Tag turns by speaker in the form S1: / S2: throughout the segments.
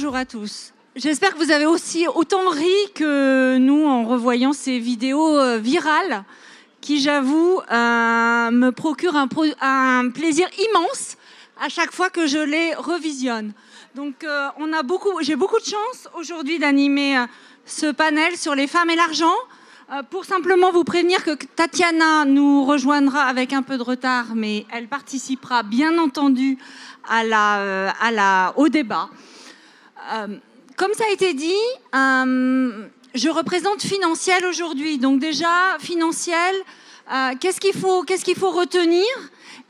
S1: bonjour à tous. J'espère que vous avez aussi autant ri que nous en revoyant ces vidéos virales qui, j'avoue, me procurent un plaisir immense à chaque fois que je les revisionne. Donc j'ai beaucoup de chance aujourd'hui d'animer ce panel sur les femmes et l'argent. Pour simplement vous prévenir que Tatiana nous rejoindra avec un peu de retard, mais elle participera bien entendu au débat. Comme ça a été dit, je représente Financiel aujourd'hui. Donc déjà, Financiel, qu'est-ce qu'il faut retenir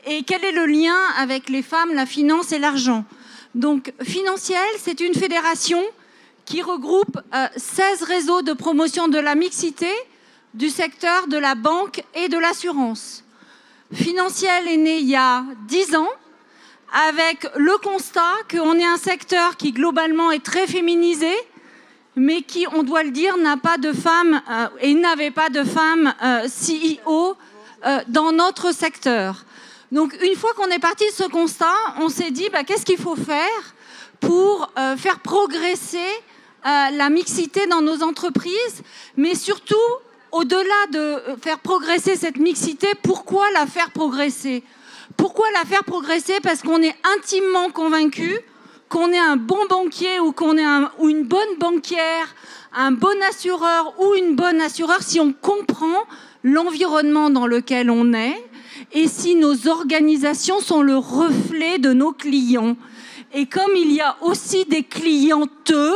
S1: et quel est le lien avec les femmes, la finance et l'argent? Donc Financiel, c'est une fédération qui regroupe 16 réseaux de promotion de la mixité du secteur de la banque et de l'assurance. Financiel est né il y a 10 ans avec le constat qu'on est un secteur qui globalement est très féminisé, mais qui, on doit le dire, n'a pas de femmes et n'avait pas de femmes CEO dans notre secteur. Donc une fois qu'on est parti de ce constat, on s'est dit qu'est-ce qu'il faut faire pour faire progresser la mixité dans nos entreprises, mais surtout, au-delà de faire progresser cette mixité, pourquoi la faire progresser? Pourquoi la faire progresser? Parce qu'on est intimement convaincu qu'on est un bon banquier ou qu'on est ou une bonne banquière, un bon assureur ou une bonne assureur si on comprend l'environnement dans lequel on est et si nos organisations sont le reflet de nos clients. Et comme il y a aussi des clienteux,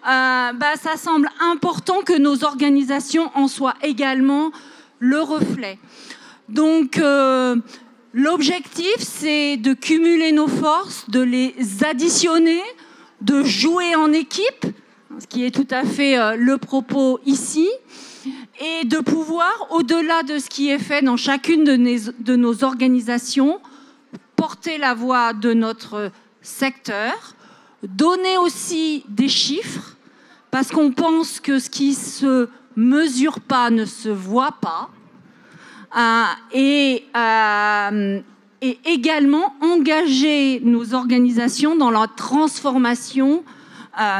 S1: ça semble important que nos organisations en soient également le reflet. Donc, l'objectif, c'est de cumuler nos forces, de les additionner, de jouer en équipe, ce qui est tout à fait le propos ici, et de pouvoir, au-delà de ce qui est fait dans chacune de nos organisations, porter la voix de notre secteur, donner aussi des chiffres, parce qu'on pense que ce qui ne se mesure pas ne se voit pas, et également engager nos organisations dans la transformation,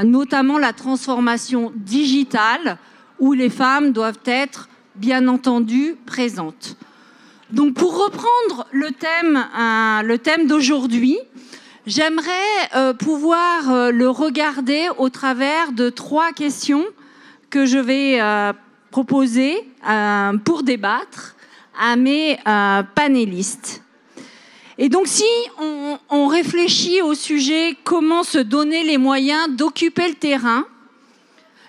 S1: notamment la transformation digitale, où les femmes doivent être, bien entendu, présentes. Donc, pour reprendre le thème d'aujourd'hui, j'aimerais pouvoir le regarder au travers de 3 questions que je vais proposer pour débattre à mes panélistes. Et donc, si on réfléchit au sujet comment se donner les moyens d'occuper le terrain,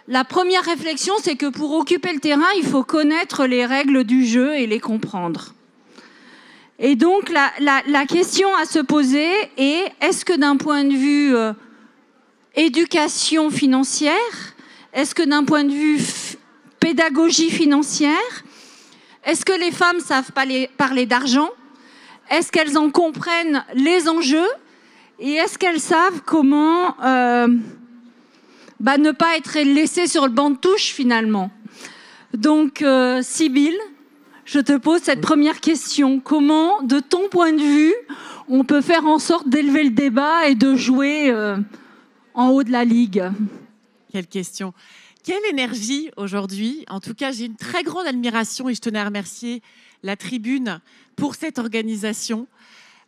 S1: la première réflexion, c'est que pour occuper le terrain, il faut connaître les règles du jeu et les comprendre. Et donc, la question à se poser est, est-ce que d'un point de vue éducation financière, est-ce que d'un point de vue pédagogie financière, est-ce que les femmes savent parler d'argent? Est-ce qu'elles en comprennent les enjeux? Et est-ce qu'elles savent comment ne pas être laissées sur le banc de touche, finalement? Donc, Sybille, je te pose cette première question. Comment, de ton point de vue, on peut faire en sorte d'élever le débat et de jouer en haut de la ligue?
S2: Quelle question! Quelle énergie aujourd'hui! En tout cas, j'ai une très grande admiration et je tenais à remercier la tribune pour cette organisation.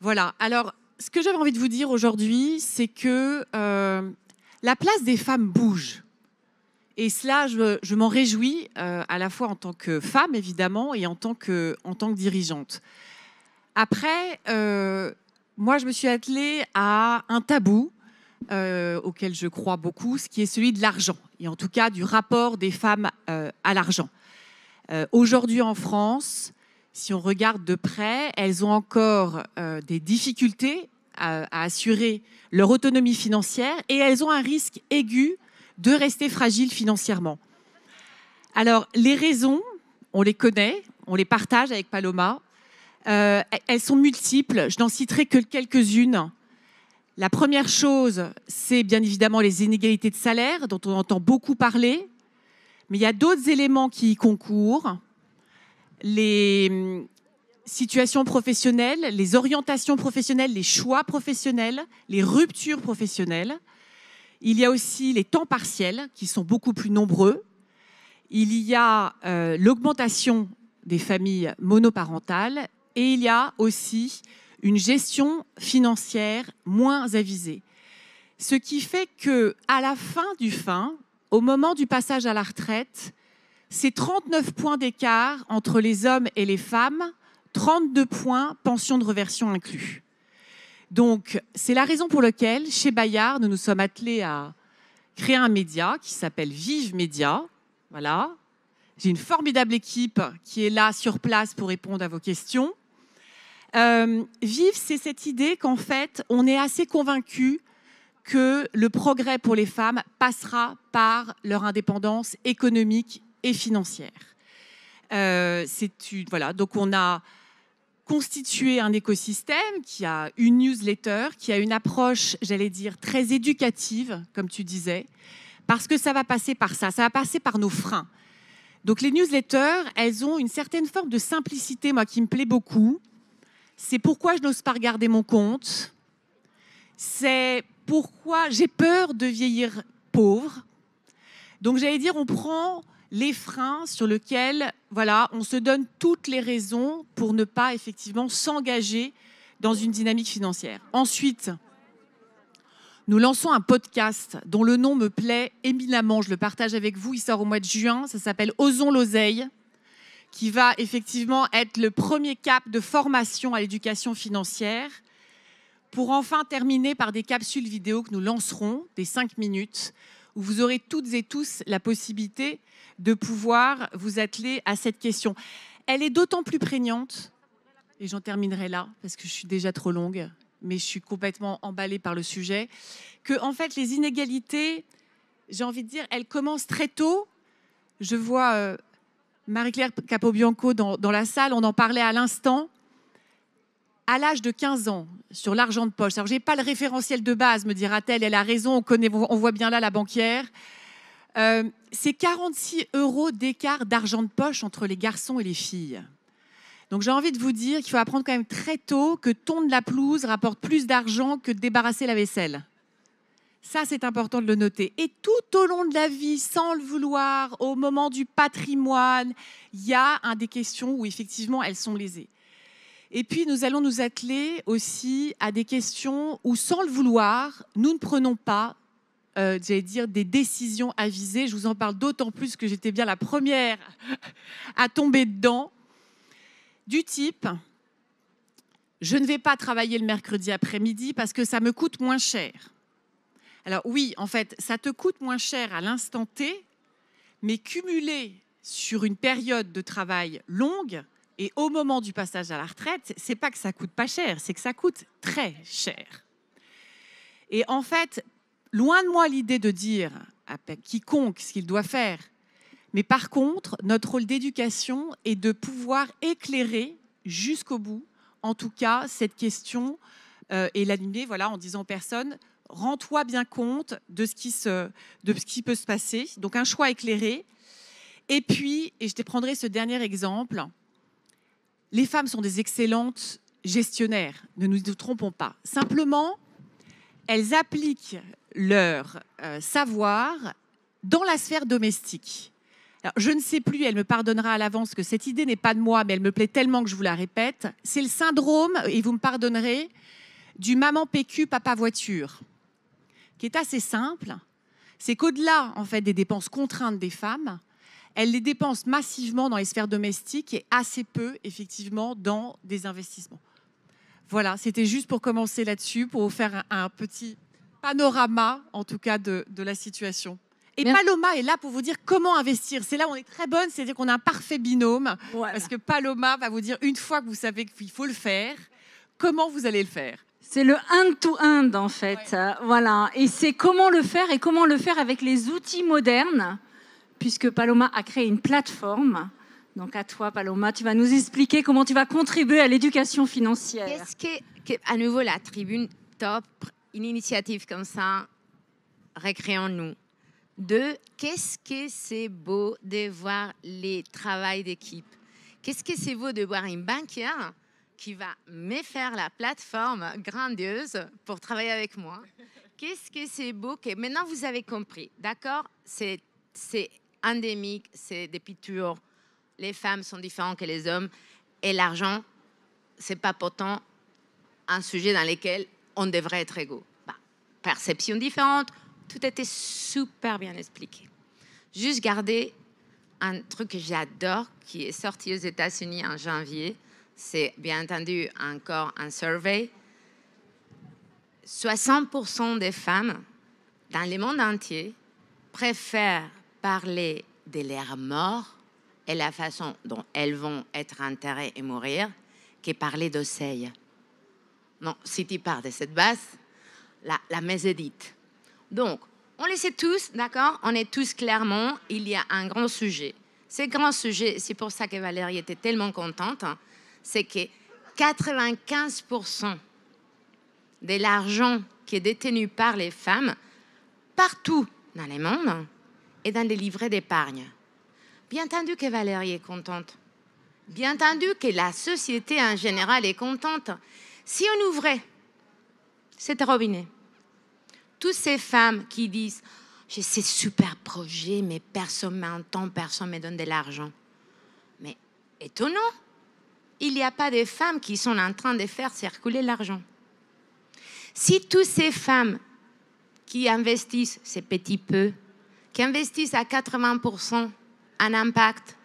S2: Voilà. Alors, ce que j'avais envie de vous dire aujourd'hui, c'est que la place des femmes bouge. Et cela, je m'en réjouis, à la fois en tant que femme, évidemment, et en tant que dirigeante. Après, moi, je me suis attelée à un tabou auquel je crois beaucoup, ce qui est celui de l'argent, et en tout cas du rapport des femmes à l'argent. Aujourd'hui, en France, si on regarde de près, elles ont encore des difficultés à assurer leur autonomie financière, et elles ont un risque aigu de rester fragiles financièrement. Alors, les raisons, on les connaît, on les partage avec Paloma. Elles sont multiples, je n'en citerai que quelques-unes. La première chose, c'est bien évidemment les inégalités de salaire, dont on entend beaucoup parler, mais il y a d'autres éléments qui y concourent. Les situations professionnelles, les orientations professionnelles, les choix professionnels, les ruptures professionnelles. Il y a aussi les temps partiels qui sont beaucoup plus nombreux. Il y a l'augmentation des familles monoparentales et il y a aussi une gestion financière moins avisée. Ce qui fait qu'à la fin, au moment du passage à la retraite, c'est 39 points d'écart entre les hommes et les femmes, 32 points pension de réversion inclus. Donc, c'est la raison pour laquelle, chez Bayard, nous nous sommes attelés à créer un média qui s'appelle Vive Média. Voilà. J'ai une formidable équipe qui est là sur place pour répondre à vos questions. Vive, c'est cette idée qu'en fait, on est assez convaincu que le progrès pour les femmes passera par leur indépendance économique et financière. Voilà, donc on a constitué un écosystème qui a une newsletter, qui a une approche, j'allais dire, très éducative, comme tu disais, parce que ça va passer par ça va passer par nos freins. Donc les newsletters, elles ont une certaine forme de simplicité, moi, qui me plaît beaucoup. C'est pourquoi je n'ose pas regarder mon compte. C'est pourquoi j'ai peur de vieillir pauvre. Donc j'allais dire, on prend les freins sur lesquels, voilà, on se donne toutes les raisons pour ne pas effectivement s'engager dans une dynamique financière. Ensuite, nous lançons un podcast dont le nom me plaît éminemment. Je le partage avec vous. Il sort au mois de juin. Ça s'appelle Osons l'oseille, qui va effectivement être le premier cap de formation à l'éducation financière, pour enfin terminer par des capsules vidéo que nous lancerons, des 5 minutes, où vous aurez toutes et tous la possibilité de pouvoir vous atteler à cette question. Elle est d'autant plus prégnante, et j'en terminerai là, parce que je suis déjà trop longue, mais je suis complètement emballée par le sujet, que en fait, les inégalités, j'ai envie de dire, elles commencent très tôt. Je vois Marie-Claire Capobianco dans la salle, on en parlait à l'instant. À l'âge de 15 ans, sur l'argent de poche. Alors, je n'ai pas le référentiel de base, me dira-t-elle, elle a raison, on voit bien là la banquière. C'est 46 € d'écart d'argent de poche entre les garçons et les filles. Donc, j'ai envie de vous dire qu'il faut apprendre quand même très tôt que tondre la pelouse rapporte plus d'argent que de débarrasser la vaisselle. Ça, c'est important de le noter. Et tout au long de la vie, sans le vouloir, au moment du patrimoine, il y a des questions où, effectivement, elles sont lésées. Et puis, nous allons nous atteler aussi à des questions où, sans le vouloir, nous ne prenons pas, j'allais dire, des décisions avisées. Je vous en parle d'autant plus que j'étais bien la première à tomber dedans. Du type, je ne vais pas travailler le mercredi après-midi parce que ça me coûte moins cher. Alors oui, en fait, ça te coûte moins cher à l'instant T, mais cumulé sur une période de travail longue, et au moment du passage à la retraite, c'est pas que ça coûte pas cher, c'est que ça coûte très cher. Et en fait, loin de moi l'idée de dire à quiconque ce qu'il doit faire, mais par contre, notre rôle d'éducation est de pouvoir éclairer jusqu'au bout, en tout cas, cette question et l'animer, voilà, en disant aux personnes, rends-toi bien compte de ce qui peut se passer. Donc un choix éclairé. Et puis, et je te prendrai ce dernier exemple. Les femmes sont des excellentes gestionnaires, ne nous trompons pas. Simplement, elles appliquent leur savoir dans la sphère domestique. Alors, je ne sais plus, elle me pardonnera à l'avance que cette idée n'est pas de moi, mais elle me plaît tellement que je vous la répète. C'est le syndrome, et vous me pardonnerez, du maman PQ, papa voiture, qui est assez simple. C'est qu'au-delà, en fait, des dépenses contraintes des femmes, elle les dépense massivement dans les sphères domestiques et assez peu, effectivement, dans des investissements. Voilà, c'était juste pour commencer là-dessus, pour vous faire un petit panorama, en tout cas, de la situation. Et merci. Paloma est là pour vous dire comment investir. C'est là où on est très bonne, c'est-à-dire qu'on a un parfait binôme, voilà. Parce que Paloma va vous dire, une fois que vous savez qu'il faut le faire, comment vous allez le faire.
S1: C'est le end-to-end, en fait. Ouais. Voilà. Et c'est comment le faire et comment le faire avec les outils modernes, puisque Paloma a créé une plateforme. Donc à toi, Paloma, tu vas nous expliquer comment tu vas contribuer à l'éducation financière.
S3: Qu'est-ce à nouveau, la tribune top, une initiative comme ça, récréons-nous. Deux, qu'est-ce que c'est beau de voir les travaux d'équipe. Qu'est-ce que c'est beau de voir une banquière qui va me faire la plateforme grandiose pour travailler avec moi. Qu'est-ce que c'est beau que maintenant vous avez compris, d'accord? C'est endémique, c'est depuis toujours. Les femmes sont différentes que les hommes et l'argent, c'est pas pourtant un sujet dans lequel on devrait être égaux. Perception différente, tout était super bien expliqué. Juste garder un truc que j'adore qui est sorti aux États-Unis en janvier. C'est bien entendu encore un survey. 60% des femmes dans le monde entier préfèrent parler de leur mort et la façon dont elles vont être enterrées et mourir que parler d'oseille. Non, si tu pars de cette base, la messe est dite. Donc, on le sait tous, d'accord? On est tous clairement, il y a un grand sujet. Ce grand sujet, c'est pour ça que Valérie était tellement contente, hein, c'est que 95% de l'argent qui est détenu par les femmes, partout dans le monde, est dans les livrets d'épargne. Bien entendu que Valérie est contente. Bien entendu que la société en général est contente. Si on ouvrait cet robinet, toutes ces femmes qui disent « j'ai ces super projets, mais personne ne m'entend, personne ne me donne de l'argent ». Mais étonnant, il n'y a pas de femmes qui sont en train de faire circuler l'argent. Si toutes ces femmes qui investissent ces petits peu, qui investissent à 80% en impact,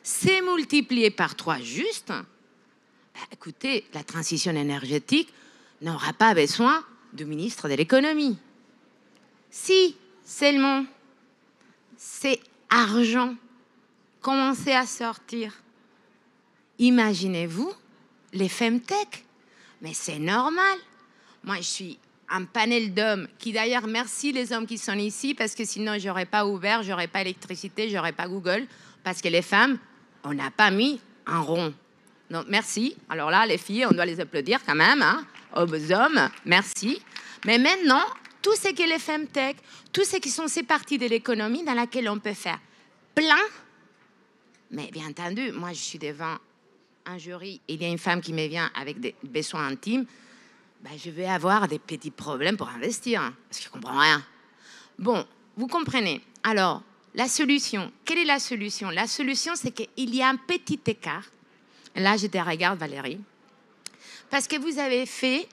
S3: c'est multiplié par 3 juste, écoutez, la transition énergétique n'aura pas besoin du ministre de l'économie. Si seulement ces argent commençait à sortir, imaginez-vous les femtech. Mais c'est normal. Moi, je suis un panel d'hommes qui, d'ailleurs, merci les hommes qui sont ici, parce que sinon, je n'aurais pas Uber, je n'aurais pas électricité, je n'aurais pas Google, parce que les femmes, on n'a pas mis un rond. Donc, merci. Alors là, les filles, on doit les applaudir quand même, hein, aux hommes, merci. Mais maintenant, tout ce qui est les femtech, tout ce qui sont ces parties de l'économie dans laquelle on peut faire plein. Mais bien entendu, moi, je suis devant un jury, il y a une femme qui me vient avec des besoins intimes, je vais avoir des petits problèmes pour investir, hein, parce que je ne comprends rien. Bon, vous comprenez. Alors, la solution, quelle est la solution? La solution, c'est qu'il y a un petit écart. Là, je te regarde, Valérie. Parce que vous avez fait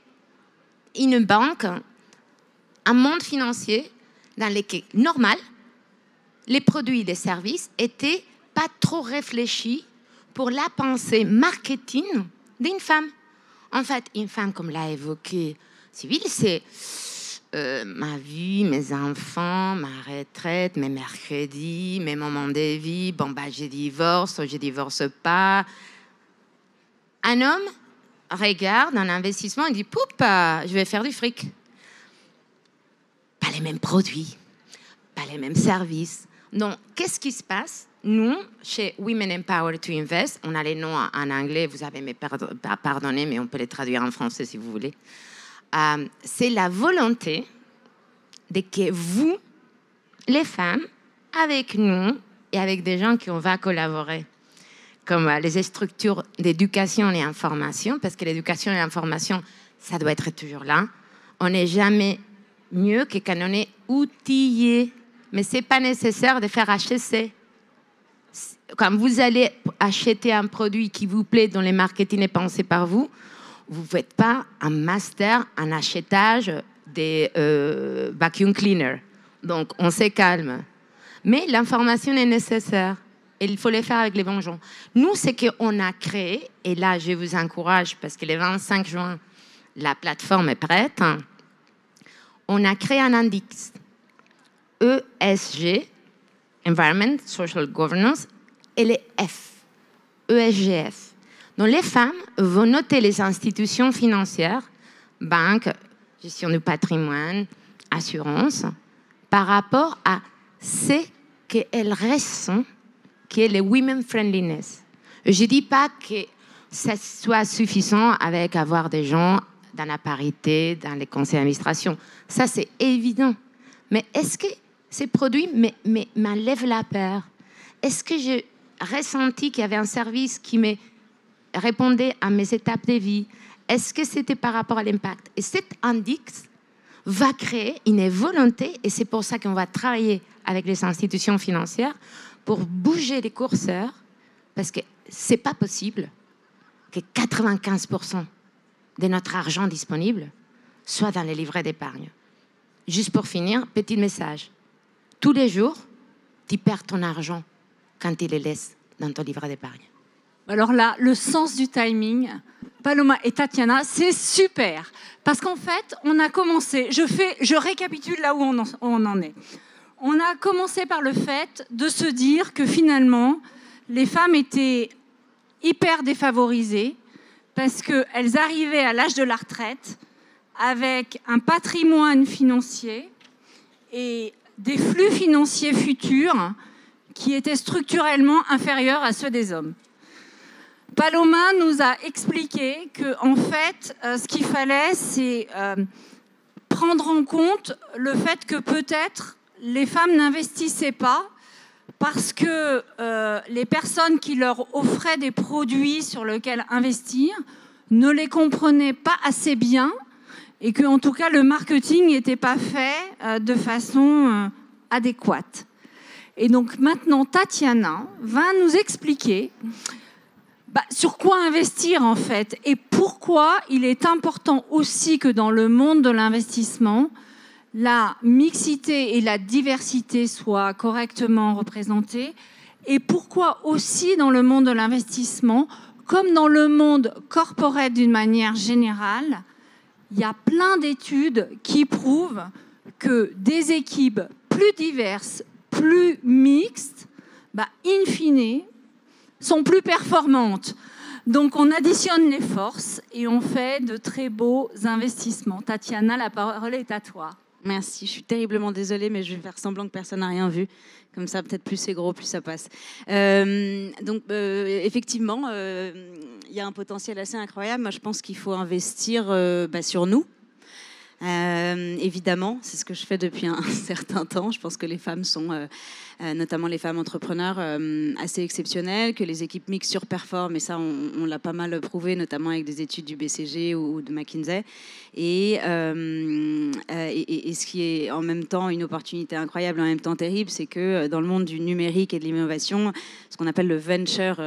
S3: une banque, un monde financier dans lequel, normal, les produits et les services étaient pas trop réfléchis pour la pensée marketing d'une femme. En fait, une femme, comme l'a évoqué Sybille, c'est ma vie, mes enfants, ma retraite, mes mercredis, mes moments de vie. Bon, je divorce pas. Un homme regarde un investissement et dit, poup, je vais faire du fric. Pas les mêmes produits, pas les mêmes services. Donc, qu'est-ce qui se passe? Nous, chez Women Empower to Invest, on a les noms en anglais, vous avez me pardonné, mais on peut les traduire en français si vous voulez. C'est la volonté de que vous, les femmes, avec nous et avec des gens qui on va collaborer, comme les structures d'éducation et d'information, parce que l'éducation et l'information, ça doit être toujours là. On n'est jamais mieux que quand on est outillé, mais ce n'est pas nécessaire de faire HEC. Quand vous allez acheter un produit qui vous plaît, dont le marketing est pensé par vous, vous ne faites pas un master en achetage des vacuum cleaners. Donc, on se calme. Mais l'information est nécessaire. Et il faut le faire avec les bons gens. Nous, ce qu'on a créé, et là, je vous encourage, parce que le 25 juin, la plateforme est prête, on a créé un index ESG, Environment, Social Governance, et les F, ESGF. Donc, les femmes vont noter les institutions financières, banques, gestion du patrimoine, assurance, par rapport à ce qu'elles ressentent, qui est le women friendliness. Je ne dis pas que ça soit suffisant avec avoir des gens dans la parité, dans les conseils d'administration. Ça, c'est évident. Mais est-ce que ces produits m'enlèvent la peur? Est-ce que j'ai ressenti qu'il y avait un service qui me répondait à mes étapes de vie? Est-ce que c'était par rapport à l'impact? Et cet index va créer une volonté, et c'est pour ça qu'on va travailler avec les institutions financières pour bouger les curseurs, parce que c'est pas possible que 95% de notre argent disponible soit dans les livrets d'épargne. Juste pour finir, petit message. Tous les jours, tu perds ton argent quand tu le laisses dans ton livret d'épargne.
S1: Alors là, le sens du timing, Paloma et Tatiana, c'est super. Parce qu'en fait, on a commencé, je récapitule là où on en est. On a commencé par le fait de se dire que finalement, les femmes étaient hyper défavorisées parce qu'elles arrivaient à l'âge de la retraite avec un patrimoine financier et des flux financiers futurs qui étaient structurellement inférieurs à ceux des hommes. Paloma nous a expliqué qu'en fait, ce qu'il fallait, c'est prendre en compte le fait que peut-être les femmes n'investissaient pas parce que les personnes qui leur offraient des produits sur lesquels investir ne les comprenaient pas assez bien et que, en tout cas, le marketing n'était pas fait de façon adéquate. Et donc maintenant, Tatiana va nous expliquer sur quoi investir en fait et pourquoi il est important aussi que dans le monde de l'investissement, la mixité et la diversité soient correctement représentées et pourquoi aussi dans le monde de l'investissement, comme dans le monde corporate d'une manière générale, il y a plein d'études qui prouvent que des équipes plus diverses, plus mixtes, in fine, sont plus performantes. Donc on additionne les forces et on fait de très beaux investissements. Tatiana, la parole est à toi.
S4: Merci, je suis terriblement désolée, mais je vais faire semblant que personne n'a rien vu. Comme ça, peut-être plus c'est gros, plus ça passe. Effectivement, il y a un potentiel assez incroyable. Moi, je pense qu'il faut investir sur nous. Évidemment, c'est ce que je fais depuis un certain temps. Je pense que les femmes sont, notamment les femmes entrepreneurs, assez exceptionnelles, que les équipes mixtes surperforment, et ça, on l'a pas mal prouvé, notamment avec des études du BCG ou de McKinsey. Et ce qui est en même temps une opportunité incroyable, en même temps terrible, c'est que dans le monde du numérique et de l'innovation, ce qu'on appelle le venture,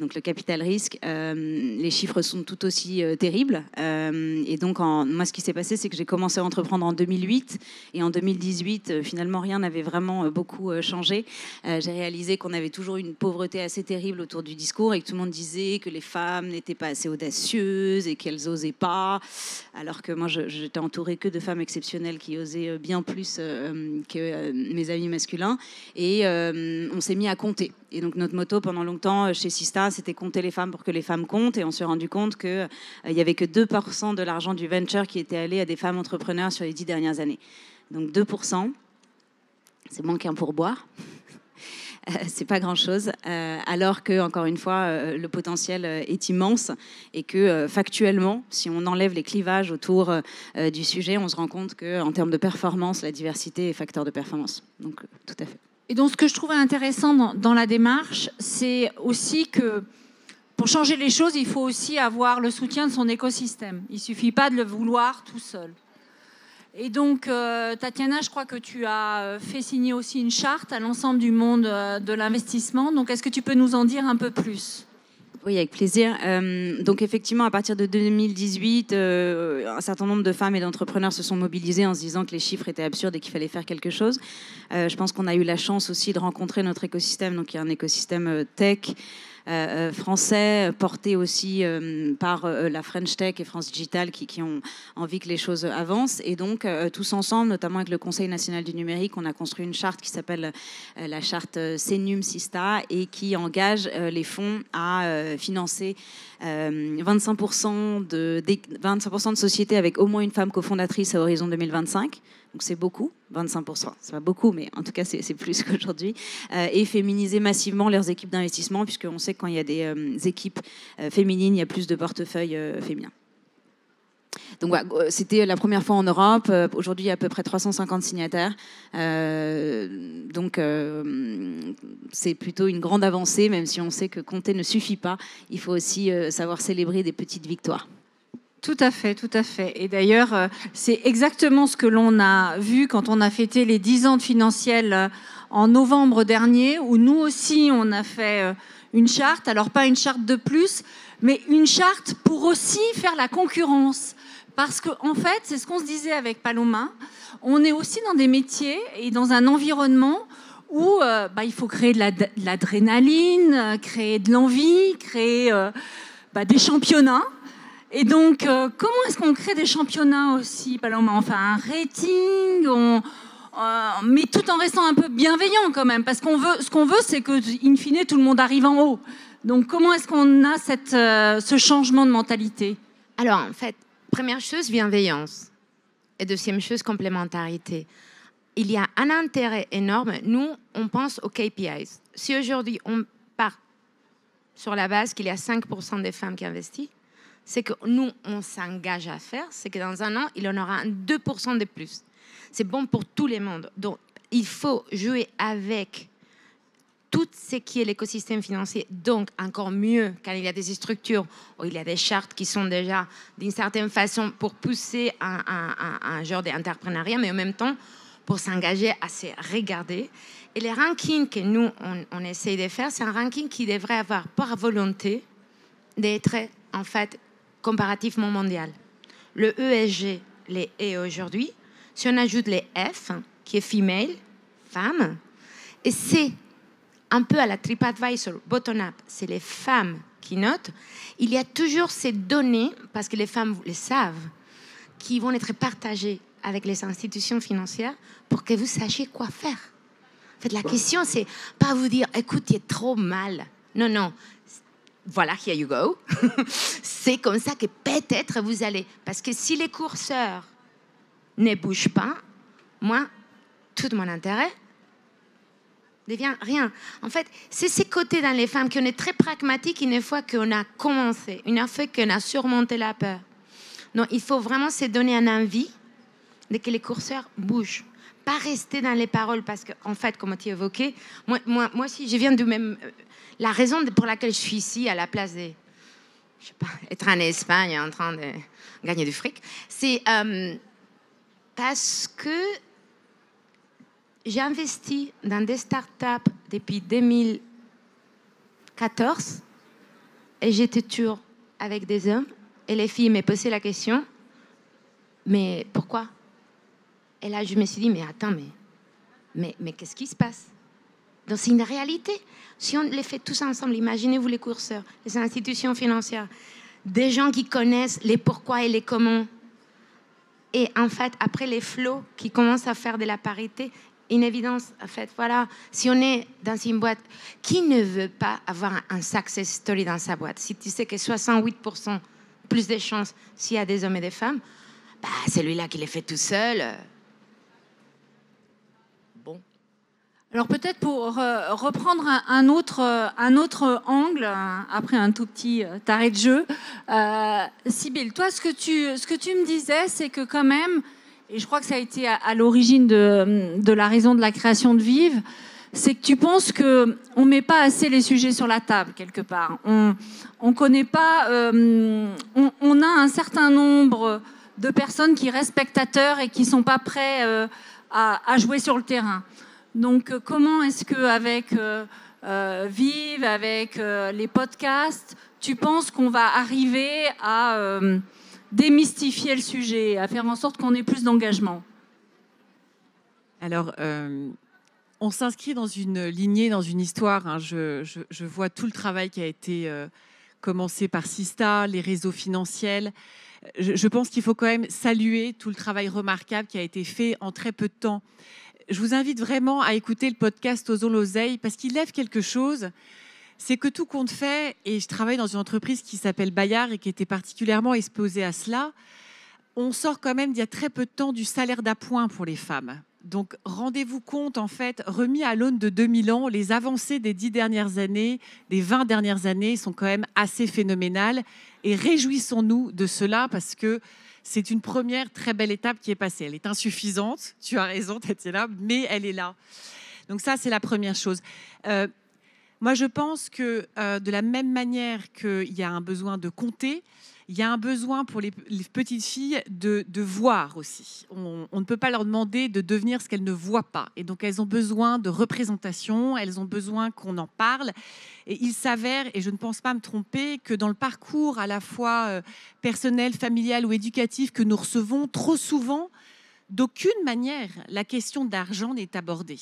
S4: donc le capital risque, les chiffres sont tout aussi terribles. Et donc, moi, ce qui s'est passé, c'est que j'ai commencé à entreprendre en 2008 et en 2018, finalement, rien n'avait vraiment beaucoup changé. J'ai réalisé qu'on avait toujours une pauvreté assez terrible autour du discours et que tout le monde disait que les femmes n'étaient pas assez audacieuses et qu'elles n'osaient pas, alors que moi, j'étais entourée que de femmes exceptionnelles qui osaient bien plus que mes amis masculins. Et on s'est mis à compter. Et donc, notre motto pendant longtemps chez Sista, c'était compter les femmes pour que les femmes comptent. Et on s'est rendu compte qu'il n'y avait que 2% de l'argent du venture qui était allé à des femmes entrepreneurs sur les 10 dernières années. Donc 2%, c'est moins qu'un pourboire. C'est pas grand-chose, alors que, encore une fois, le potentiel est immense et que factuellement, si on enlève les clivages autour du sujet, on se rend compte qu'en termes de performance, la diversité est facteur de performance. Donc, tout à fait.
S1: Et donc, ce que je trouvais intéressant dans la démarche, c'est aussi que pour changer les choses, il faut aussi avoir le soutien de son écosystème. Il ne suffit pas de le vouloir tout seul. Et donc, Tatiana, je crois que tu as fait signer aussi une charte à l'ensemble du monde de l'investissement. Donc, est-ce que tu peux nous en dire un peu plus ?
S4: Oui, avec plaisir. Donc effectivement, à partir de 2018, un certain nombre de femmes et d'entrepreneurs se sont mobilisés en se disant que les chiffres étaient absurdes et qu'il fallait faire quelque chose. Je pense qu'on a eu la chance aussi de rencontrer notre écosystème. Donc il y a un écosystème tech français, porté aussi par la French Tech et France Digital qui ont envie que les choses avancent. Et donc, tous ensemble, notamment avec le Conseil national du numérique, on a construit une charte qui s'appelle la charte CNUM-SISTA et qui engage les fonds à financer 25% de sociétés avec au moins une femme cofondatrice à horizon 2025. Donc c'est beaucoup, 25%, c'est pas beaucoup, mais en tout cas c'est plus qu'aujourd'hui, et féminiser massivement leurs équipes d'investissement, puisqu'on sait que quand il y a des équipes féminines, il y a plus de portefeuilles féminins. Donc voilà, c'était la première fois en Europe. Aujourd'hui, il y a à peu près 350 signataires. Donc c'est plutôt une grande avancée, même si on sait que compter ne suffit pas. Il faut aussi savoir célébrer des petites victoires.
S1: Tout à fait, tout à fait. Et d'ailleurs, c'est exactement ce que l'on a vu quand on a fêté les 10 ans de Financiel en novembre dernier, où nous aussi, on a fait une charte. Alors, pas une charte de plus, mais une charte pour aussi faire la concurrence. Parce qu'en fait, c'est ce qu'on se disait avec Paloma, on est aussi dans des métiers et dans un environnement où il faut créer de l'adrénaline, créer de l'envie, créer des championnats. Et donc, comment est-ce qu'on crée des championnats aussi, Paloma? Enfin, un rating, mais tout en restant un peu bienveillant quand même, parce ce qu'on veut, c'est que, in fine, tout le monde arrive en haut. Donc, comment est-ce qu'on a ce changement de mentalité?
S3: Alors, en fait, première chose, bienveillance. Et deuxième chose, complémentarité. Il y a un intérêt énorme. Nous, on pense aux KPIs. Si aujourd'hui, on part sur la base qu'il y a 5% des femmes qui investissent, c'est que nous, on s'engage à faire, c'est que dans un an, il y en aura un 2% de plus. C'est bon pour tous les mondes. Donc, il faut jouer avec tout ce qui est l'écosystème financier. Donc, encore mieux quand il y a des structures où il y a des chartes qui sont déjà, d'une certaine façon, pour pousser un genre d'entrepreneuriat, mais en même temps, pour s'engager à se regarder. Et les rankings que nous, on essaye de faire, c'est un ranking qui devrait avoir par volonté d'être, en fait, comparativement mondial. Le ESG, les E aujourd'hui, si on ajoute les F, qui est female, femme, et c'est un peu à la TripAdvisor, bottom-up, c'est les femmes qui notent, il y a toujours ces données, parce que les femmes le savent, qui vont être partagées avec les institutions financières pour que vous sachiez quoi faire. En fait, la question, c'est pas vous dire, écoute, il est trop mal. Non, non. Voilà, here you go. C'est comme ça que peut-être vous allez. Parce que si les curseurs ne bougent pas, moi, tout mon intérêt devient rien. En fait, c'est ces côtés dans les femmes qu'on est très pragmatiques une fois qu'on a commencé, une fois qu'on a surmonté la peur. Donc, il faut vraiment se donner un envie de que les curseurs bougent. Pas rester dans les paroles, parce qu'en fait, comme tu évoquais, moi aussi, je viens du même... La raison pour laquelle je suis ici, à la place de, je sais pas, être en Espagne en train de gagner du fric, c'est parce que j'ai investi dans des startups depuis 2014 et j'étais toujours avec des hommes et les filles me posaient la question, mais pourquoi? Et là, je me suis dit, mais attends, mais qu'est-ce qui se passe? Donc, c'est une réalité. Si on les fait tous ensemble, imaginez-vous les curseurs, les institutions financières, des gens qui connaissent les pourquoi et les comment. Et en fait, après les flots qui commencent à faire de la parité, une évidence, en fait, voilà, si on est dans une boîte, qui ne veut pas avoir un success story dans sa boîte? Si tu sais que 68% plus de chances s'il y a des hommes et des femmes, celui-là qui les fait tout seul...
S1: Alors peut-être pour reprendre un autre angle, après un tout petit arrêt de jeu, Sybille, toi, ce que tu me disais, c'est que quand même, et je crois que ça a été à l'origine de la raison de la création de Vive, c'est que tu penses qu'on ne met pas assez les sujets sur la table, quelque part. On connaît pas... on a un certain nombre de personnes qui restent spectateurs et qui ne sont pas prêts à jouer sur le terrain. Donc, comment est-ce qu'avec Vive, avec les podcasts, tu penses qu'on va arriver à démystifier le sujet, à faire en sorte qu'on ait plus d'engagement?
S2: Alors, on s'inscrit dans une lignée, dans une histoire. Hein. Je vois tout le travail qui a été commencé par Sista, les réseaux financiers. Je pense qu'il faut quand même saluer tout le travail remarquable qui a été fait en très peu de temps. Je vous invite vraiment à écouter le podcast Osons l'oseille parce qu'il lève quelque chose. C'est que tout compte fait, et je travaille dans une entreprise qui s'appelle Bayard et qui était particulièrement exposée à cela, on sort quand même d'il y a très peu de temps du salaire d'appoint pour les femmes. Donc, rendez-vous compte, en fait, remis à l'aune de 2000 ans, les avancées des 10 dernières années, des 20 dernières années sont quand même assez phénoménales. Et réjouissons-nous de cela parce que c'est une première très belle étape qui est passée. Elle est insuffisante, tu as raison, Tatiana, mais elle est là. Donc ça, c'est la première chose. Moi, je pense que de la même manière qu'il y a un besoin de compter, il y a un besoin pour les petites filles de voir aussi. On ne peut pas leur demander de devenir ce qu'elles ne voient pas. Et donc, elles ont besoin de représentation, elles ont besoin qu'on en parle. Et il s'avère, et je ne pense pas me tromper, que dans le parcours à la fois personnel, familial ou éducatif que nous recevons, trop souvent, d'aucune manière, la question d'argent n'est abordée.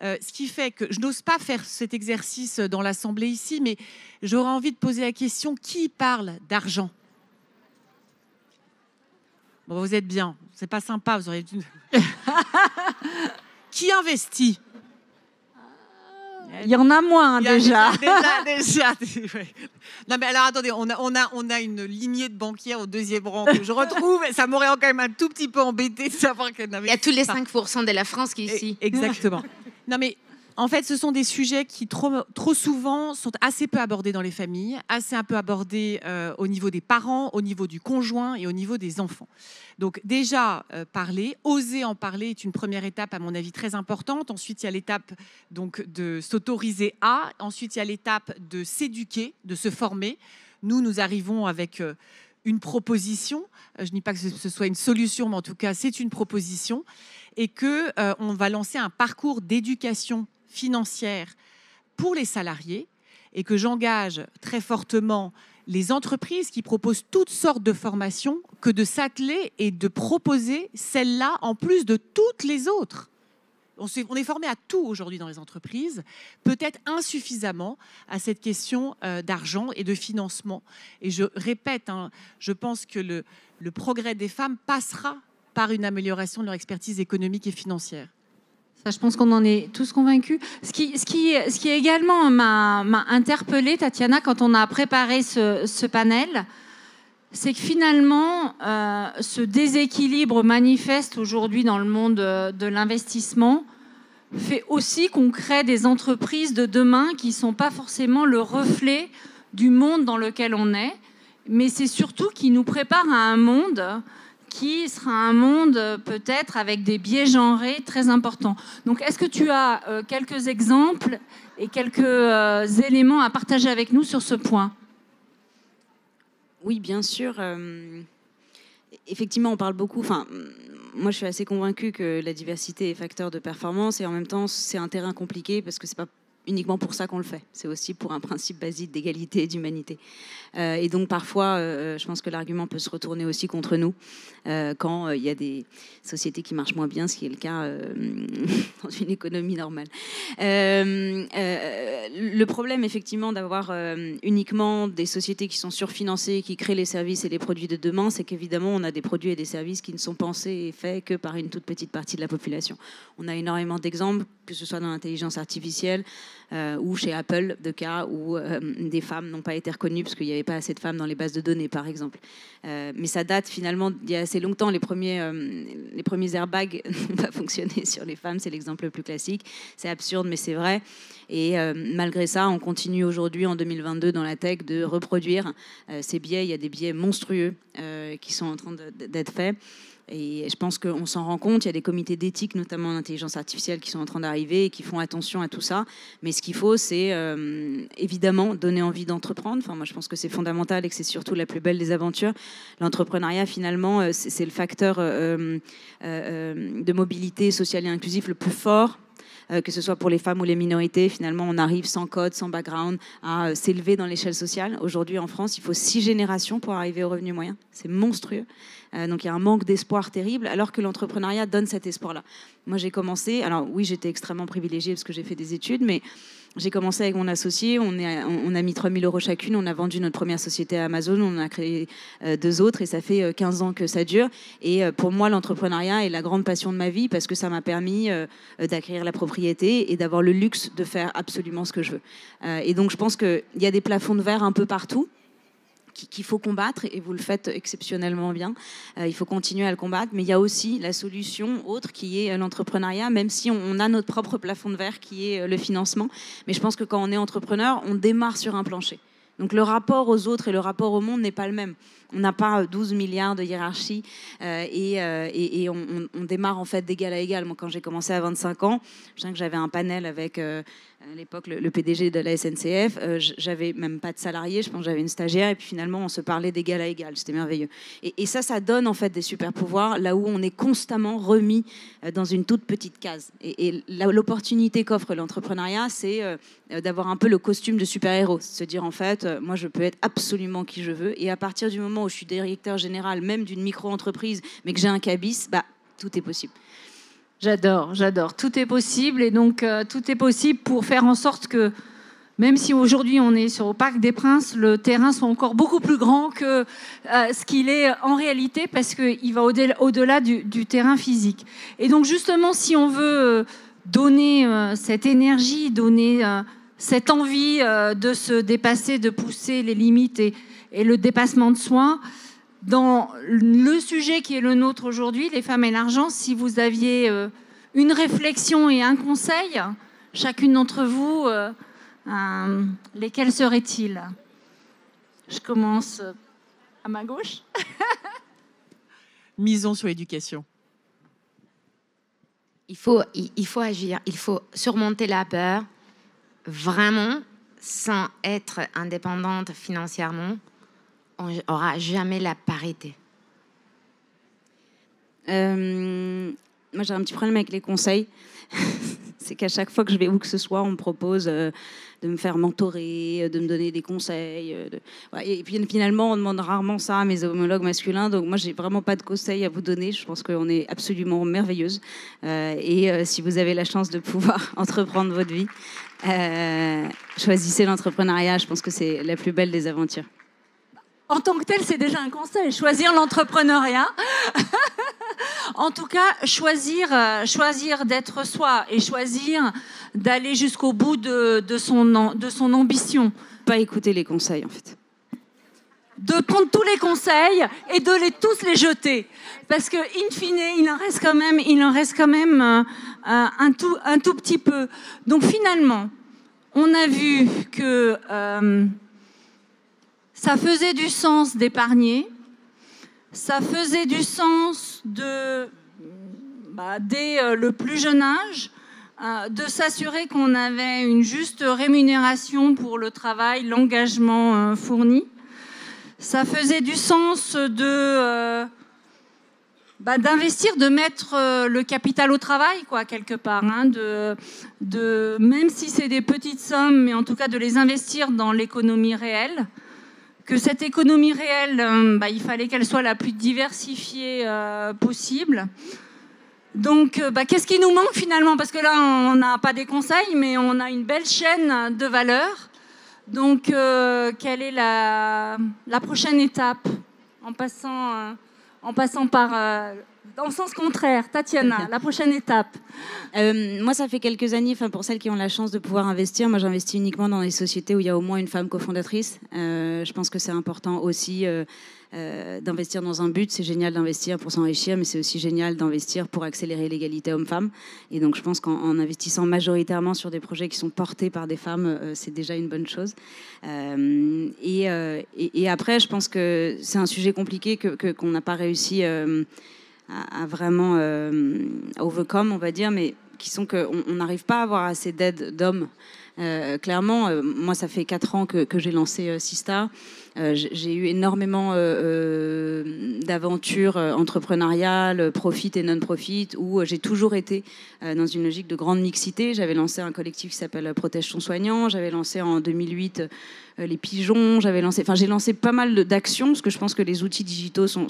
S2: Ce qui fait que je n'ose pas faire cet exercice dans l'Assemblée ici, mais j'aurais envie de poser la question, qui parle d'argent ? Bon, vous êtes bien, c'est pas sympa, vous auriez dû... Qui investit ?
S1: Il y en a moins déjà.
S2: Déjà. Ouais. Non mais alors attendez, on a une lignée de banquières au deuxième rang que je retrouve. Ça m'aurait quand même un tout petit peu embêté de savoir qu'elle n'avait.
S3: Il y a tous les 5% de la France qui est ici.
S2: Exactement. Non mais en fait, ce sont des sujets qui trop souvent sont assez peu abordés dans les familles, assez un peu abordés au niveau des parents, au niveau du conjoint et au niveau des enfants. Donc déjà, parler, oser en parler est une première étape, à mon avis, très importante. Ensuite, il y a l'étape donc, de s'autoriser à. Ensuite, il y a l'étape de s'éduquer, de se former. Nous arrivons avec une proposition. Je ne dis pas que ce soit une solution, mais en tout cas, c'est une proposition. Et qu'on va lancer un parcours d'éducation financière pour les salariés et que j'engage très fortement les entreprises qui proposent toutes sortes de formations que de s'atteler et de proposer celle-là en plus de toutes les autres. On est formé à tout aujourd'hui dans les entreprises, peut-être insuffisamment à cette question d'argent et de financement. Et je répète, je pense que le progrès des femmes passera par une amélioration de leur expertise économique et financière.
S1: Ça, je pense qu'on en est tous convaincus. Ce qui également m'a interpellée, Tatiana, quand on a préparé ce panel, c'est que finalement, ce déséquilibre manifeste aujourd'hui dans le monde de l'investissement fait aussi qu'on crée des entreprises de demain qui ne sont pas forcément le reflet du monde dans lequel on est, mais c'est surtout qui nous prépare à un monde qui sera un monde peut-être avec des biais genrés très importants. Donc, est-ce que tu as quelques exemples et quelques éléments à partager avec nous sur ce point ?
S4: Oui, bien sûr. Effectivement, on parle beaucoup... Enfin, moi, je suis assez convaincue que la diversité est facteur de performance et en même temps, c'est un terrain compliqué parce que c'est pas uniquement pour ça qu'on le fait. C'est aussi pour un principe basique d'égalité et d'humanité. Et donc parfois, je pense que l'argument peut se retourner aussi contre nous quand il y a des sociétés qui marchent moins bien, ce qui est le cas dans une économie normale. Le problème, effectivement, d'avoir uniquement des sociétés qui sont surfinancées, qui créent les services et les produits de demain, c'est qu'évidemment, on a des produits et des services qui ne sont pensés et faits que par une toute petite partie de la population. On a énormément d'exemples, que ce soit dans l'intelligence artificielle ou chez Apple, de cas où des femmes n'ont pas été reconnues parce qu'il n'y avait pas assez de femmes dans les bases de données, par exemple. Mais ça date finalement d'il y a assez longtemps. Les premiers airbags n'ont pas fonctionné sur les femmes, c'est l'exemple le plus classique. C'est absurde, mais c'est vrai. Et malgré ça, on continue aujourd'hui, en 2022, dans la tech, de reproduire ces biais. Il y a des biais monstrueux qui sont en train d'être faits. Et je pense qu'on s'en rend compte. Il y a des comités d'éthique, notamment en intelligence artificielle, qui sont en train d'arriver et qui font attention à tout ça. Mais ce qu'il faut, c'est évidemment donner envie d'entreprendre. Enfin, moi, je pense que c'est fondamental et que c'est surtout la plus belle des aventures. L'entrepreneuriat, finalement, c'est le facteur de mobilité sociale et inclusive le plus fort. Que ce soit pour les femmes ou les minorités, finalement, on arrive sans code, sans background, à s'élever dans l'échelle sociale. Aujourd'hui, en France, il faut 6 générations pour arriver au revenu moyen. C'est monstrueux. Donc, il y a un manque d'espoir terrible, alors que l'entrepreneuriat donne cet espoir-là. Moi, j'ai commencé... Alors, oui, j'étais extrêmement privilégiée parce que j'ai fait des études, mais j'ai commencé avec mon associé. On a mis 3 000 € chacune. On a vendu notre première société à Amazon. On en a créé 2 autres et ça fait 15 ans que ça dure. Et pour moi, l'entrepreneuriat est la grande passion de ma vie parce que ça m'a permis d'acquérir la propriété et d'avoir le luxe de faire absolument ce que je veux. Et donc, je pense qu'il y a des plafonds de verre un peu partout qu'il faut combattre, et vous le faites exceptionnellement bien. Il faut continuer à le combattre, mais il y a aussi la solution autre qui est l'entrepreneuriat, même si on a notre propre plafond de verre qui est le financement. Mais je pense que quand on est entrepreneur, on démarre sur un plancher. Donc le rapport aux autres et le rapport au monde n'est pas le même. On n'a pas 12 milliards de hiérarchie et on démarre en fait d'égal à égal. Moi, quand j'ai commencé à 25 ans, je sais que j'avais un panel avec à l'époque le PDG de la SNCF. J'avais même pas de salariés, je pense que j'avais une stagiaire, et puis finalement on se parlait d'égal à égal. C'était merveilleux. Et ça donne en fait des super pouvoirs là où on est constamment remis dans une toute petite case. Et l'opportunité qu'offre l'entrepreneuriat, c'est d'avoir un peu le costume de super-héros, se dire en fait, moi je peux être absolument qui je veux, et à partir du moment où je suis directeur général même d'une micro-entreprise, mais que j'ai un cabis, tout est possible.
S1: J'adore. Tout est possible, et donc tout est possible pour faire en sorte que, même si aujourd'hui on est au Parc des Princes, le terrain soit encore beaucoup plus grand que ce qu'il est en réalité, parce qu'il va au-delà du terrain physique. Et donc justement, si on veut donner cette énergie, donner cette envie de se dépasser, de pousser les limites et le dépassement de soi, dans le sujet qui est le nôtre aujourd'hui, les femmes et l'argent, si vous aviez une réflexion et un conseil, chacune d'entre vous, lesquels seraient-ils? Je commence à ma gauche.
S2: Misons sur l'éducation.
S3: Il faut agir, il faut surmonter la peur, vraiment, sans être indépendante financièrement. On n'aura jamais la parité.
S4: Moi, j'ai un petit problème avec les conseils. C'est qu'à chaque fois que je vais où que ce soit, on me propose de me faire mentorer, de me donner des conseils. Et puis finalement, on demande rarement ça à mes homologues masculins. Donc moi, j'ai vraiment pas de conseils à vous donner. Je pense qu'on est absolument merveilleuses. Si vous avez la chance de pouvoir entreprendre votre vie, choisissez l'entrepreneuriat. Je pense que c'est la plus belle des aventures.
S1: En tant que tel, c'est déjà un conseil, choisir l'entrepreneuriat. En tout cas, choisir d'être soi et choisir d'aller jusqu'au bout de son ambition.
S4: Pas écouter les conseils, en fait.
S1: De prendre tous les conseils et de tous les jeter. Parce que, in fine, il en reste quand même un tout petit peu. Donc finalement, on a vu que ça faisait du sens d'épargner. Ça faisait du sens dès le plus jeune âge, de s'assurer qu'on avait une juste rémunération pour le travail, l'engagement fourni. Ça faisait du sens d'investir, de mettre le capital au travail, quoi, quelque part, hein, même si c'est des petites sommes, mais en tout cas de les investir dans l'économie réelle. Que cette économie réelle, il fallait qu'elle soit la plus diversifiée possible. Donc, qu'est-ce qui nous manque finalement? Parce que là, on n'a pas des conseils, mais on a une belle chaîne de valeurs. Donc, quelle est la prochaine étape en passant par... dans le sens contraire, Tatiana, la prochaine étape.
S4: Moi, ça fait quelques années, pour celles qui ont la chance de pouvoir investir, moi j'investis uniquement dans les sociétés où il y a au moins une femme cofondatrice. Je pense que c'est important aussi d'investir dans un but. C'est génial d'investir pour s'enrichir, mais c'est aussi génial d'investir pour accélérer l'égalité homme-femme. Et donc je pense qu'en investissant majoritairement sur des projets qui sont portés par des femmes, c'est déjà une bonne chose. Et après, je pense que c'est un sujet compliqué qu'on n'a pas réussi à vraiment overcome, on va dire, mais qui sont qu'on n'arrive pas à avoir assez d'aide d'hommes. Clairement, moi, ça fait 4 ans que j'ai lancé Sista. J'ai eu énormément d'aventures entrepreneuriales, profit et non-profit, où j'ai toujours été dans une logique de grande mixité. J'avais lancé un collectif qui s'appelle Protège ton soignant. J'avais lancé en 2008 les pigeons. J'ai lancé pas mal d'actions, parce que je pense que les outils digitaux sont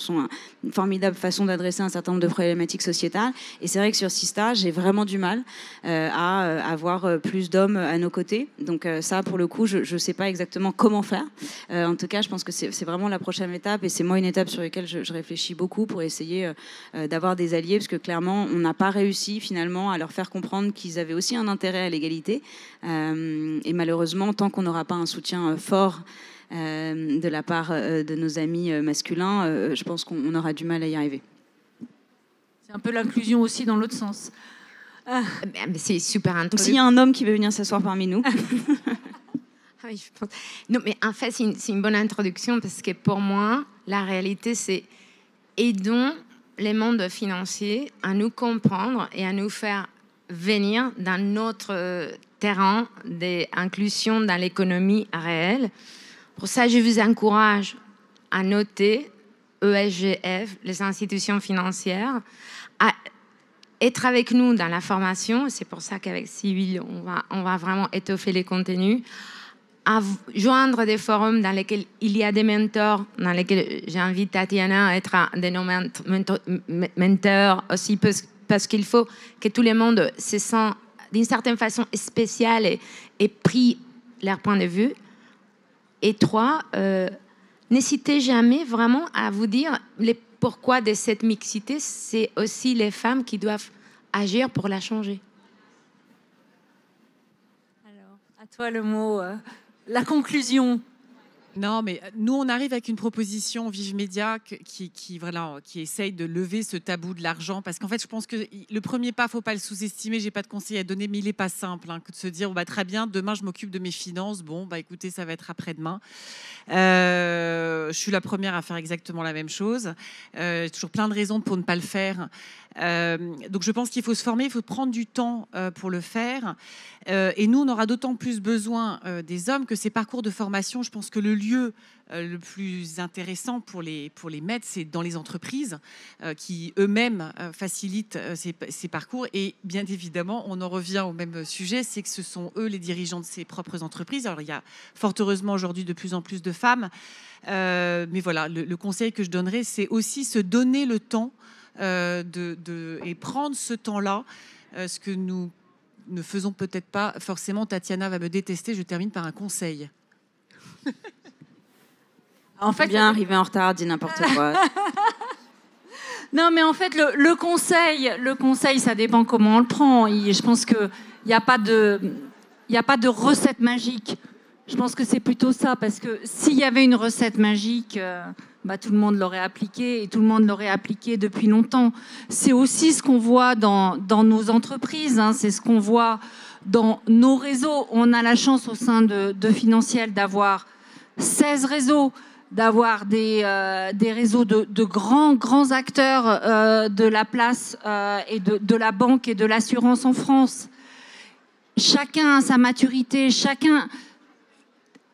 S4: une formidable façon d'adresser un certain nombre de problématiques sociétales. Et c'est vrai que sur Sista, j'ai vraiment du mal à avoir plus d'hommes à nos côté. Donc ça, pour le coup, je ne sais pas exactement comment faire. En tout cas, je pense que c'est vraiment la prochaine étape, et c'est moi une étape sur laquelle je réfléchis beaucoup pour essayer d'avoir des alliés, parce que clairement, on n'a pas réussi finalement à leur faire comprendre qu'ils avaient aussi un intérêt à l'égalité. Et malheureusement, tant qu'on n'aura pas un soutien fort de la part de nos amis masculins, je pense qu'on aura du mal à y arriver.
S1: C'est un peu l'inclusion aussi dans l'autre sens.
S3: Mais c'est super intéressant.
S4: Donc s'il y a un homme qui veut venir s'asseoir parmi nous.
S3: Ah oui, je pense. Non, mais en fait, c'est une bonne introduction, parce que pour moi, la réalité, c'est aidons les mondes financiers à nous comprendre et à nous faire venir dans notre terrain d'inclusion dans l'économie réelle. Pour ça, je vous encourage à noter ESGF, les institutions financières, à être avec nous dans la formation. C'est pour ça qu'avec Cyril, on va vraiment étoffer les contenus, à joindre des forums dans lesquels il y a des mentors, dans lesquels j'invite Tatiana à être un de nos mentors aussi, parce qu'il faut que tout le monde se sent d'une certaine façon spécial et pris leur point de vue. Et 3, n'hésitez jamais vraiment à vous dire pourquoi de cette mixité, c'est aussi les femmes qui doivent agir pour la changer.
S1: Alors, à toi le mot, la conclusion.
S2: Non, mais nous, on arrive avec une proposition Vive Média qui essaye de lever ce tabou de l'argent. Parce qu'en fait, je pense que le premier pas, il ne faut pas le sous-estimer. Je n'ai pas de conseil à donner, mais il n'est pas simple que de se dire très bien, demain, je m'occupe de mes finances. Bon, écoutez, ça va être après-demain. Je suis la première à faire exactement la même chose. J'ai toujours plein de raisons pour ne pas le faire. Donc je pense qu'il faut se former, il faut prendre du temps pour le faire. Et nous, on aura d'autant plus besoin des hommes que ces parcours de formation, je pense que le lieu le plus intéressant pour les mettre, c'est dans les entreprises qui eux-mêmes facilitent ces parcours. Et bien évidemment, on en revient au même sujet, c'est que ce sont eux les dirigeants de ces propres entreprises. Alors il y a fort heureusement aujourd'hui de plus en plus de femmes. Mais voilà, le conseil que je donnerais, c'est aussi se donner le temps et prendre ce temps-là, ce que nous ne faisons peut-être pas forcément. Tatiana va me détester, je termine par un conseil.
S4: En fait, bien arriver en retard, dit n'importe quoi.
S1: Non, mais en fait, le conseil, ça dépend comment on le prend. Je pense qu'il n'y a pas de recette magique. Je pense que c'est plutôt ça, parce que s'il y avait une recette magique, tout le monde l'aurait appliquée, et tout le monde l'aurait appliquée depuis longtemps. C'est aussi ce qu'on voit dans nos entreprises, c'est ce qu'on voit dans nos réseaux. On a la chance au sein de Financiel d'avoir 16 réseaux, d'avoir des réseaux de grands acteurs de la place et de la banque et de l'assurance en France. Chacun a sa maturité, chacun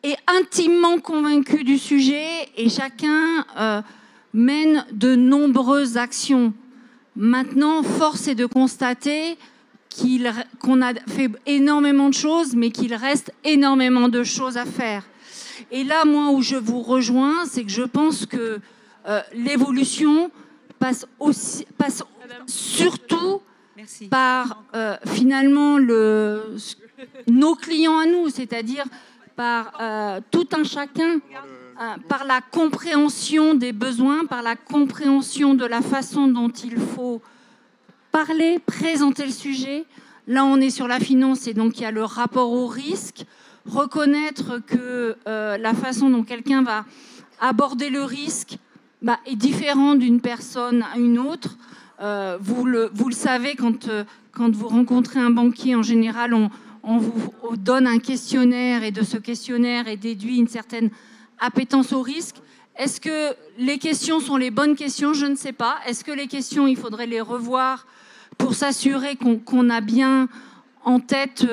S1: est intimement convaincu du sujet, et chacun mène de nombreuses actions. Maintenant, force est de constater qu'on a fait énormément de choses, mais qu'il reste énormément de choses à faire. Et là, moi, où je vous rejoins, c'est que je pense que l'évolution passe surtout par finalement nos clients à nous, c'est-à-dire par tout un chacun, par la compréhension des besoins, par la compréhension de la façon dont il faut parler, présenter le sujet. Là, on est sur la finance, et donc il y a le rapport au risque. Reconnaître que la façon dont quelqu'un va aborder le risque est différent d'une personne à une autre. Vous le savez, quand vous rencontrez un banquier, en général, on vous donne un questionnaire, et de ce questionnaire est déduit une certaine appétence au risque. Est-ce que les questions sont les bonnes questions? Je ne sais pas. Est-ce que les questions, il faudrait les revoir pour s'assurer qu'on a bien en tête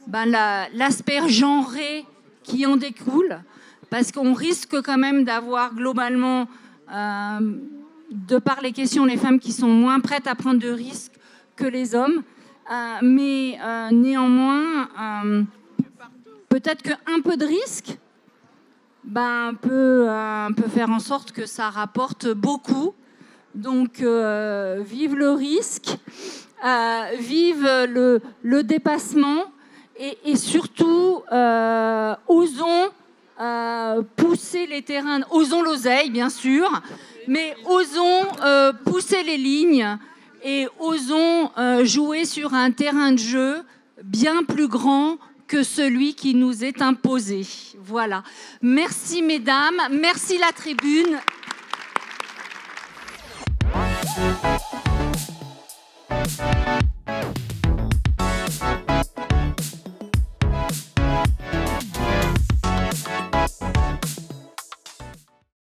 S1: l'aspect genré qui en découle? Parce qu'on risque quand même d'avoir globalement, de par les questions, les femmes qui sont moins prêtes à prendre de risques que les hommes. Mais néanmoins, peut-être qu'un peu de risque peut faire en sorte que ça rapporte beaucoup. Donc, vive le risque, vive le dépassement, et surtout, osons pousser les terrains, osons l'oseille, bien sûr, mais osons pousser les lignes et osons jouer sur un terrain de jeu bien plus grand que celui qui nous est imposé. Voilà. Merci mesdames, merci la tribune.